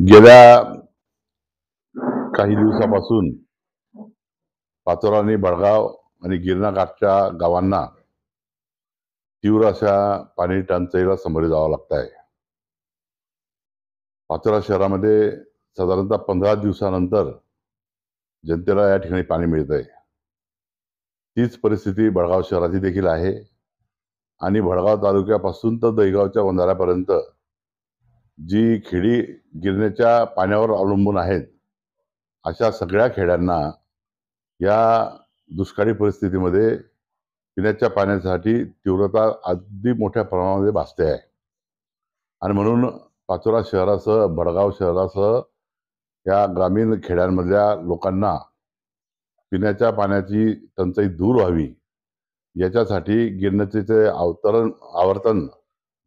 गेल्या काही दिवसापासून पाचोरा आणि बडगाव आणि गिरणाघाटच्या गावांना तीव्र अशा पाणी टंचाईला सामोरे जावं लागत आहे। पाचोरा शहरामध्ये साधारणतः 15 दिवसानंतर जनतेला या ठिकाणी पाणी मिळत आहे। तीच परिस्थिती बडगाव शहराची देखील आहे आणि बडगाव तालुक्यापासून तर दहीगावच्या वंधाऱ्यापर्यंत जी खेडी गिरणेच्या पाण्यावर अवलंबून आहेत अशा सगळ्या खेड्यांना या दुष्काळी परिस्थितीमध्ये पिण्याच्या पाण्यासाठी तीव्रता अगदी मोठ्या प्रमाणामध्ये भासते आहे। आणि म्हणून पाचोरा शहरासह बडगाव शहरासह या ग्रामीण खेड्यांमधल्या लोकांना पिण्याच्या पाण्याची टंचाई दूर व्हावी याच्यासाठी गिरणेचे आवर्तन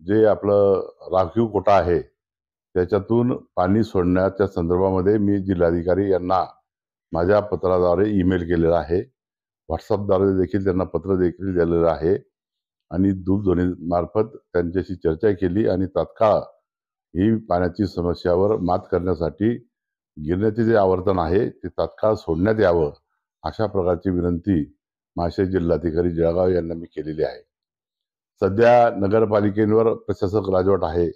जे आपलं राखीव कोटा आहे त्याच्यातून पाणी सोडण्याच्या संदर्भामध्ये मी जिल्हाधिकारी यांना माझ्या पत्राद्वारे ईमेल केलेला आहे। व्हॉट्सअपद्वारे देखील त्यांना पत्र देखील दिलेलं आहे आणि दूरध्वनी मार्फत त्यांच्याशी चर्चा केली आणि तात्काळ ही पाण्याची समस्यावर मात करण्यासाठी गिरणेचे जे आवर्तन आहे ते तात्काळ सोडण्यात यावं अशा प्रकारची विनंती माजी जिल्हाधिकारी जळगाव यांना मी केलेली आहे। सध्या नगरपालिकेवर प्रशासक राजवट आहे।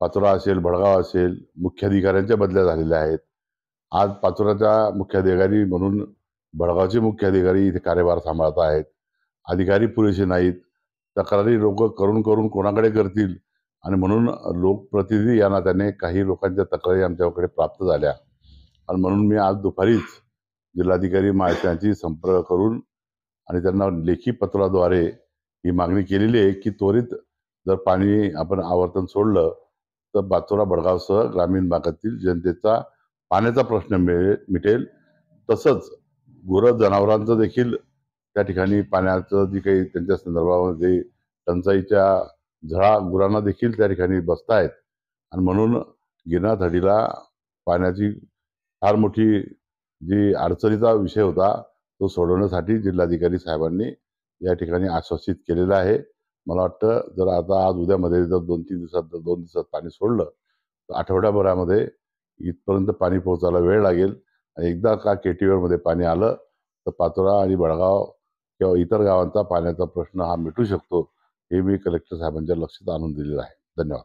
पाचोरा असेल बडगाव असेल मुख्याधिकाऱ्यांच्या बदल्या झालेल्या आहेत। आज पाचोराचा मुख्याधिकारी म्हणून बडगावचे मुख्याधिकारी इथे कार्यभार सांभाळत आहेत। अधिकारी पुरेसे नाहीत। तक्रारी लोक करून करून कोणाकडे करतील आणि म्हणून लोकप्रतिनिधी या नात्याने काही लोकांच्या तक्रारी आमच्याकडे प्राप्त झाल्या आणि म्हणून मी आज दुपारीच जिल्हाधिकारी महाशयांशी संपर्क करून आणि त्यांना लेखी पत्राद्वारे ही मागणी केलेली आहे की त्वरित जर पाणी आपण आवर्तन सोडलं तर पाचोरा बडगावसह ग्रामीण भागातील जनतेचा पाण्याचा प्रश्न मिटेल। तसंच गुरं-जनावरांचं देखील त्या ठिकाणी पाण्याचं जी काही त्यांच्या संदर्भामध्ये टंचाईच्या झळा गुरांना देखील त्या ठिकाणी बसतायत आणि म्हणून गिरणाथडीला पाण्याची फार मोठी जी अडचणीचा विषय होता तो सोडवण्यासाठी जिल्हाधिकारी साहेबांनी या ठिकाणी आश्वासित केलेलं आहे। मला वाटतं जर आता आज उद्यामध्ये जर 2 दिवसात पाणी सोडलं तर आठवड्याभरामध्ये इथपर्यंत पाणी पोहोचायला वेळ लागेल आणि एकदा का केटीवेर मध्ये पाणी आलं तर पाचोरा आणि बडगाव किंवा इतर गावांचा पाण्याचा प्रश्न हा मिटू शकतो हे मी कलेक्टर साहेबांच्या लक्षात आणून दिलेलं आहे। धन्यवाद।